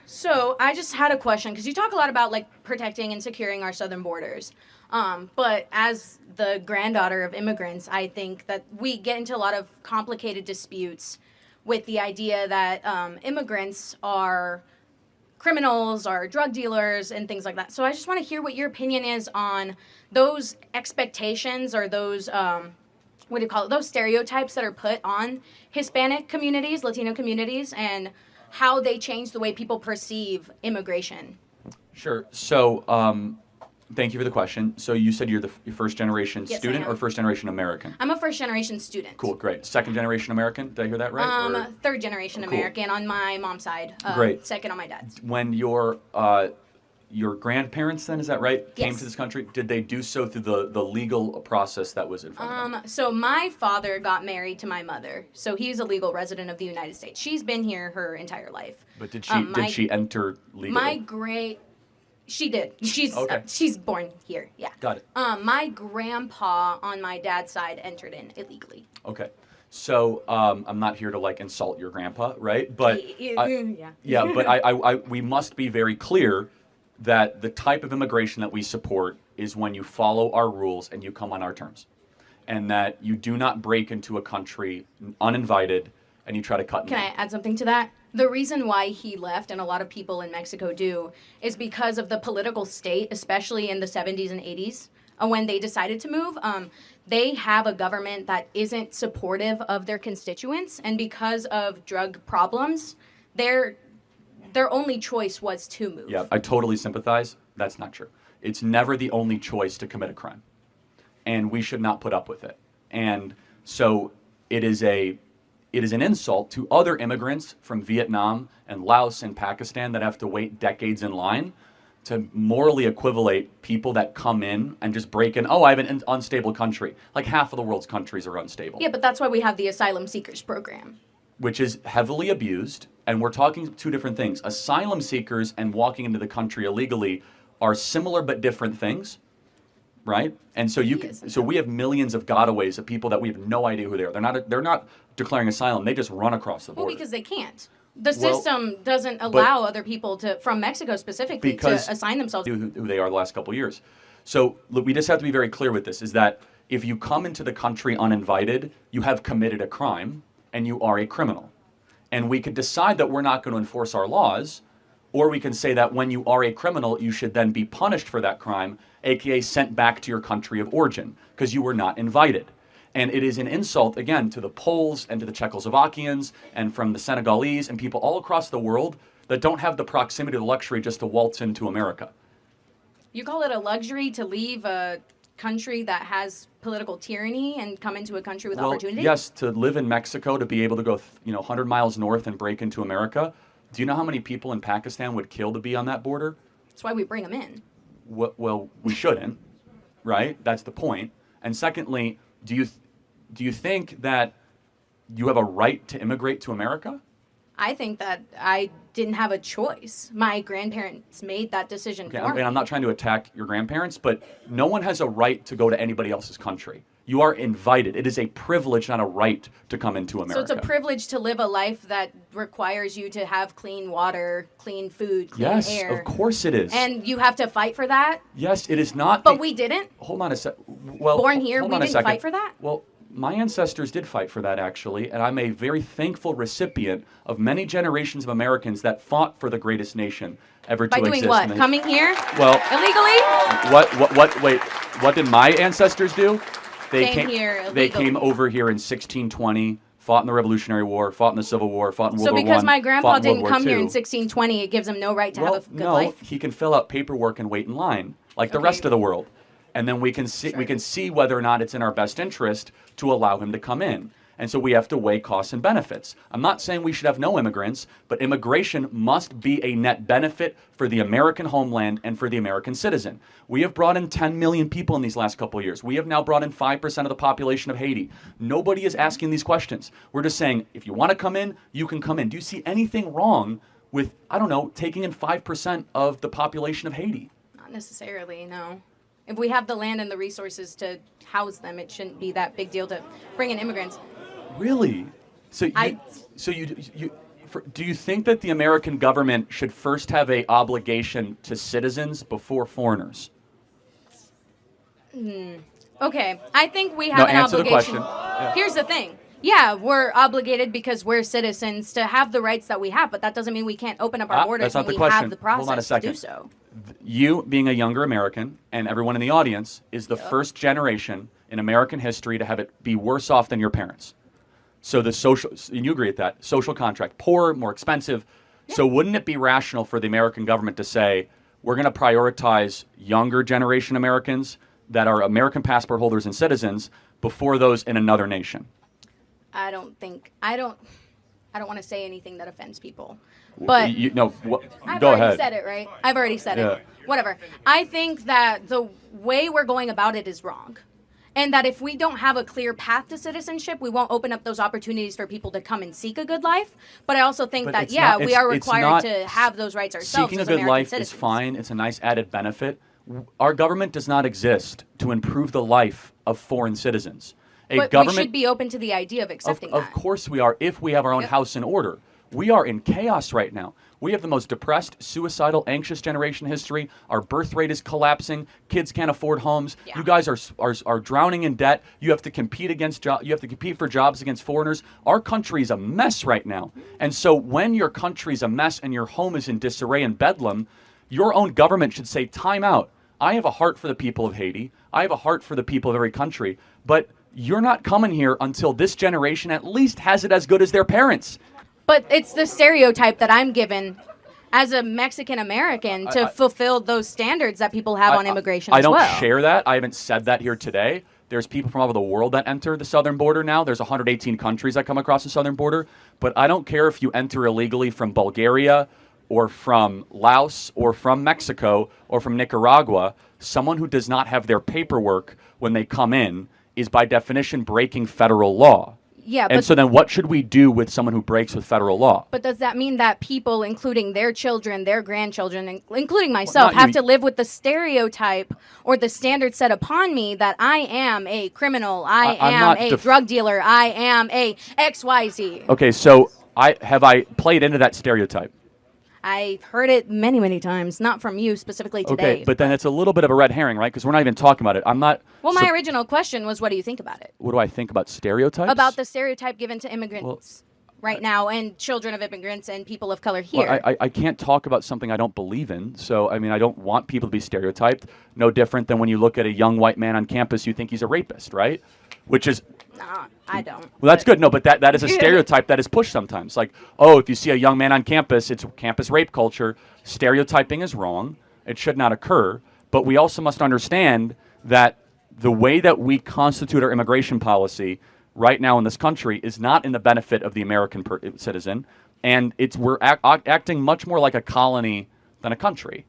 So I just had a question because you talk a lot about like protecting and securing our southern borders. But as the granddaughter of immigrants, I think that we get into a lot of complicated disputes with the idea that immigrants are criminals or drug dealers and things like that. So I just want to hear what your opinion is on those expectations or those what do you call it? Those stereotypes that are put on Hispanic communities, Latino communities, and how they change the way people perceive immigration. Sure. So, thank you for the question. So you said you're the first generation Yes, I student am. or first generation American? I'm a first generation student. Cool, great. Second generation American? Did I hear that right? Or Third generation Cool. American on my mom's side. Great. Second on my dad's. when your grandparents, then, is that right, came Yes. to this country, did they do so through the legal process that was in front of them? So my father got married to my mother, so he's a legal resident of the United States. She's been here her entire life. But did she enter legally? She did. Okay. She's born here. Yeah. Got it. My grandpa on my dad's side entered in illegally. Okay. So I'm not here to like insult your grandpa, right? But Yeah. yeah, but we must be very clear that the type of immigration that we support is when you follow our rules and you come on our terms, and that you do not break into a country uninvited and you try to cut. Can I add something to that? The reason why he left, and a lot of people in Mexico do, is because of the political state, especially in the 70s and 80s, when they decided to move. They have a government that isn't supportive of their constituents, and because of drug problems, their only choice was to move. Yeah, I totally sympathize. That's not true. It's never the only choice to commit a crime, and we should not put up with it. And so it is an insult to other immigrants from Vietnam and Laos and Pakistan that have to wait decades in line to morally equivalate people that come in and just break in. Oh, I have an unstable country. Like half of the world's countries are unstable. Yeah, but that's why we have the asylum seekers program. Which is heavily abused, and we're talking two different things. Asylum seekers and walking into the country illegally are similar but different things, right? And so we have millions of gotaways of people that we have no idea who they are. They're not declaring asylum. They just run across the border. Well, because they can't. The system doesn't allow other people from Mexico specifically to assign themselves. Who they are the last couple of years. So look, we just have to be very clear with this, is that if you come into the country uninvited, you have committed a crime and you are a criminal. And we could decide that we're not going to enforce our laws, or we can say that when you are a criminal, you should then be punished for that crime, aka sent back to your country of origin, because you were not invited. And it is an insult, again, to the Poles and to the Czechoslovakians and from the Senegalese and people all across the world that don't have the proximity or the luxury just to waltz into America. You call it a luxury to leave a country that has political tyranny and come into a country with opportunity? Yes, to live in Mexico, to be able to go 100 miles north and break into America. Do you know how many people in Pakistan would kill to be on that border? That's why we bring them in. Well, we shouldn't, right? That's the point. And secondly, do you think that you have a right to immigrate to America? I think that I didn't have a choice. My grandparents made that decision for me. And I'm not trying to attack your grandparents, but no one has a right to go to anybody else's country. You are invited. It is a privilege, not a right, to come into America. So it's a privilege to live a life that requires you to have clean water, clean food, clean air. Yes, of course it is. And you have to fight for that? Yes, it is not. But we didn't? Hold on a sec. Well, born here, we didn't fight for that? Well, my ancestors did fight for that, actually, and I'm a very thankful recipient of many generations of Americans that fought for the greatest nation ever to exist. By doing what? Coming here? Well, illegally? Wait, what did my ancestors do? They came here illegally. They came over here in 1620, fought in the Revolutionary War, fought in the Civil War, fought in World War I. So because my grandpa didn't come here in II. 1620, it gives him no right to have a good life? No, he can fill out paperwork and wait in line like the rest of the world. And then we can see whether or not it's in our best interest to allow him to come in. And so we have to weigh costs and benefits. I'm not saying we should have no immigrants, but immigration must be a net benefit for the American homeland and for the American citizen. We have brought in 10 million people in these last couple of years. We have now brought in 5% of the population of Haiti. Nobody is asking these questions. We're just saying, if you want to come in, you can come in. Do you see anything wrong with, I don't know, taking in 5% of the population of Haiti? Not necessarily, no. If we have the land and the resources to house them, it shouldn't be that big deal to bring in immigrants. Really? So Do you think that the American government should first have a obligation to citizens before foreigners? Okay, I think we have No, an answer the obligation. question. Yeah. Here's the thing. Yeah, we're obligated because we're citizens to have the rights that we have, but that doesn't mean we can't open up our borders That's not when the we question. have the process Hold on a second. to do so. You, being a younger American, and everyone in the audience, is the first generation in American history to have it be worse off than your parents. So the social, and you agree with that, social contract, poorer, more expensive. Yeah. So wouldn't it be rational for the American government to say, we're going to prioritize younger generation Americans that are American passport holders and citizens before those in another nation? I don't want to say anything that offends people. But I've go already ahead. Said it, right? I've already said it. Whatever. I think that the way we're going about it is wrong. And that if we don't have a clear path to citizenship, we won't open up those opportunities for people to come and seek a good life. But I also think that, we are required to have those rights ourselves. Seeking a as good American life citizens. is fine. It's a nice added benefit. Our government does not exist to improve the life of foreign citizens. But we should be open to the idea of accepting that. Of course we are, if we have our own house in order. We are in chaos right now. We have the most depressed, suicidal, anxious generation in history. Our birth rate is collapsing. Kids can't afford homes. Yeah. You guys are drowning in debt. You have to compete you have to compete for jobs against foreigners. Our country is a mess right now. And so when your country's a mess and your home is in disarray and bedlam, your own government should say, time out. I have a heart for the people of Haiti. I have a heart for the people of every country. But you're not coming here until this generation at least has it as good as their parents. But it's the stereotype that I'm given as a Mexican American to fulfill those standards that people have on immigration as well. I don't share that. I haven't said that here today. There's people from all over the world that enter the southern border now. There's 118 countries that come across the southern border. But I don't care if you enter illegally from Bulgaria or from Laos or from Mexico or from Nicaragua. Someone who does not have their paperwork when they come in is by definition breaking federal law. Yeah, and so then what should we do with someone who breaks with federal law? But does that mean that people, including their children, their grandchildren, including myself, have to live with the stereotype or the standard set upon me that I am a criminal, I am a drug dealer, I am a XYZ? Okay, so have I played into that stereotype? I've heard it many, many times, not from you specifically today. Okay, but then it's a little bit of a red herring, right? Because we're not even talking about it. I'm not... Well, my original question was, what do you think about it? What do I think about stereotypes? About the stereotype given to immigrants right now and children of immigrants and people of color here. Well, I can't talk about something I don't believe in. So, I mean, I don't want people to be stereotyped. No different than when you look at a young white man on campus, you think he's a rapist, right? Which is... No, I don't. Well, that's good. No, but that is a stereotype that is pushed sometimes. Like, oh, if you see a young man on campus, it's campus rape culture. Stereotyping is wrong. It should not occur. But we also must understand that the way that we constitute our immigration policy right now in this country is not in the benefit of the American citizen. And we're acting much more like a colony than a country.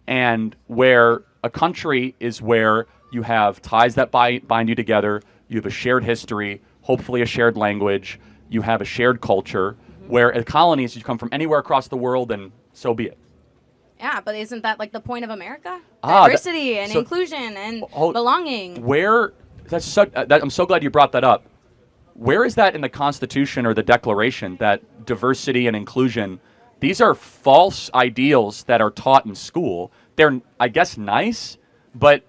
And where a country is where you have ties that bind you together. You have a shared history, hopefully a shared language. You have a shared culture, where a colony is you come from anywhere across the world, and so be it. Yeah, but isn't that like the point of America? Diversity and inclusion and belonging. I'm so glad you brought that up. Where is that in the Constitution or the Declaration that diversity and inclusion, these are false ideals that are taught in school. They're, I guess, nice, but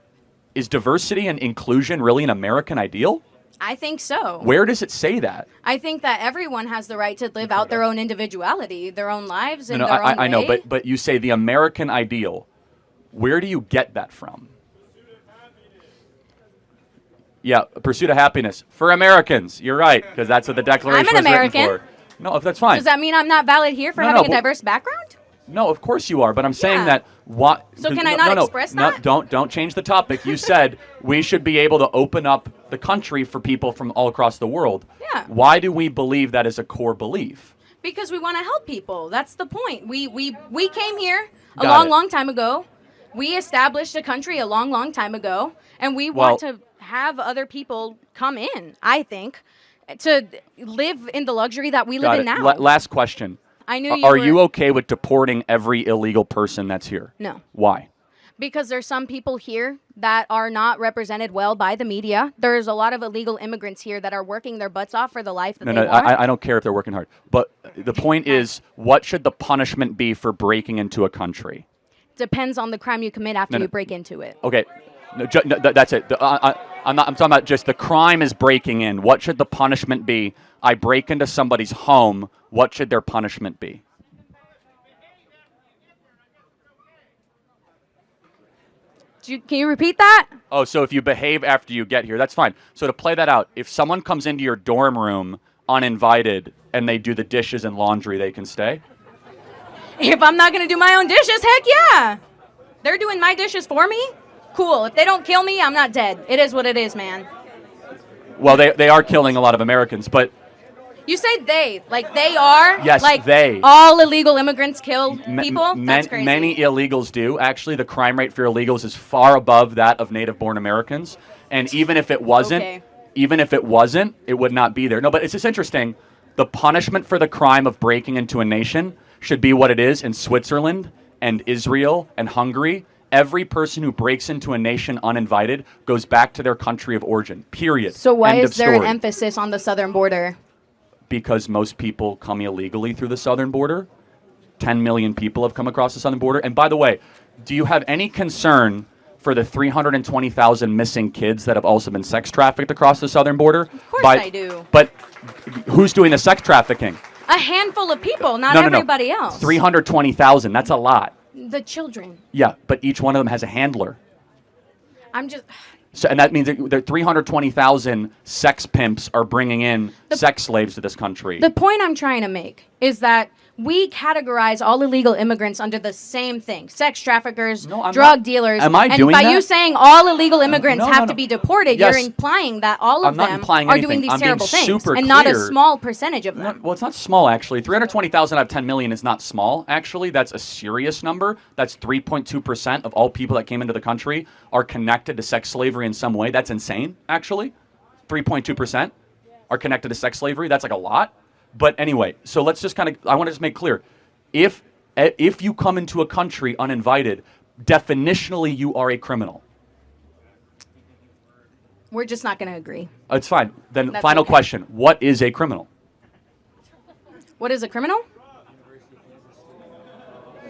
is diversity and inclusion really an American ideal? I think so. Where does it say that? I think that everyone has the right to live out their own individuality, their own lives, in their own way. I know, but you say the American ideal. Where do you get that from? Yeah, pursuit of happiness for Americans. You're right, because that's what the Declaration I'm an was American. written for. No, if that's fine. Does that mean I'm not valid here for having a diverse background? No, of course you are, but I'm saying that what? So can I not express that? No, don't change the topic. You said we should be able to open up the country for people from all across the world. Yeah. Why do we believe that is a core belief? Because we want to help people. That's the point. We came here a long time ago. We established a country a long time ago, and we want to have other people come in, I think, to live in the luxury that we live in now. Last question. I knew you Are you okay with deporting every illegal person that's here? No. Why? Because there's some people here that are not represented well by the media. There's a lot of illegal immigrants here that are working their butts off for the life that they want. I don't care if they're working hard. But the point is, what should the punishment be for breaking into a country? Depends on the crime you commit after you break into it. Okay, that's it. I'm talking about just the crime is breaking in. What should the punishment be? I break into somebody's home. What should their punishment be? Can you repeat that? Oh, so if you behave after you get here, that's fine. So to play that out, if someone comes into your dorm room uninvited and they do the dishes and laundry, they can stay? If I'm not going to do my own dishes, heck yeah. They're doing my dishes for me? Cool. If they don't kill me, I'm not dead. It is what it is, man. Well, they are killing a lot of Americans, but... You say they. Like they are? Yes, like they. All illegal immigrants kill people? That's crazy. Many illegals do. Actually, the crime rate for illegals is far above that of native-born Americans. And even if it wasn't, it would not be there. No, but it's just interesting. The punishment for the crime of breaking into a nation should be what it is in Switzerland and Israel and Hungary. Every person who breaks into a nation uninvited goes back to their country of origin, period. So why is there an emphasis on the southern border? Because most people come illegally through the southern border. 10 million people have come across the southern border. And by the way, do you have any concern for the 320,000 missing kids that have also been sex trafficked across the southern border? Of course I do. But who's doing the sex trafficking? A handful of people, not everybody else. 320,000, that's a lot. The children. Yeah, but each one of them has a handler. So, and that means that 320,000 sex pimps are bringing in sex slaves to this country. The point I'm trying to make is that we categorize all illegal immigrants under the same thing. Sex traffickers, drug dealers. Am I doing that? And by you saying all illegal immigrants have to be deported, yes. you're implying that all of them are doing these terrible things. And not a small percentage of them. Well, it's not small, actually. 320,000 out of 10 million is not small, actually. That's a serious number. That's 3.2% of all people that came into the country are connected to sex slavery in some way. That's insane, actually. 3.2% are connected to sex slavery. That's like a lot. But anyway, so let's just I want to just make clear. If you come into a country uninvited, definitionally you are a criminal. We're just not going to agree. It's fine. Then final question. What is a criminal? What is a criminal?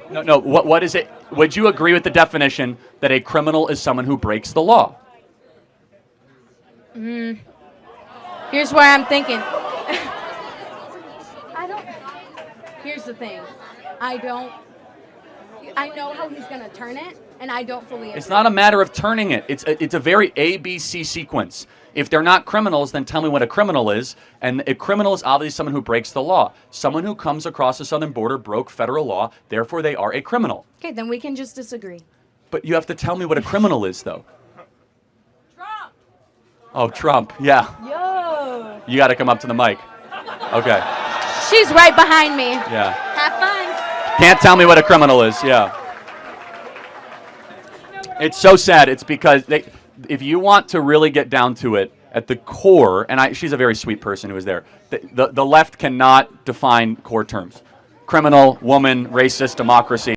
No, what is it? Would you agree with the definition that a criminal is someone who breaks the law? Here's where I'm thinking. Here's the thing. I know how he's going to turn it, and I don't fully agree. It's not a matter of turning it. It's a very ABC sequence. If they're not criminals, then tell me what a criminal is. And a criminal is obviously someone who breaks the law. Someone who comes across the southern border broke federal law, therefore they are a criminal. Okay, then we can just disagree. But you have to tell me what a criminal is, though. Trump! Oh, Trump, yeah. Yo! You got to come up to the mic. Okay. She's right behind me. Yeah. Have fun. Can't tell me what a criminal is, yeah. It's so sad. It's because if you want to really get down to it, at the core, and she's a very sweet person who was there, the left cannot define core terms. Criminal, woman, racist, democracy.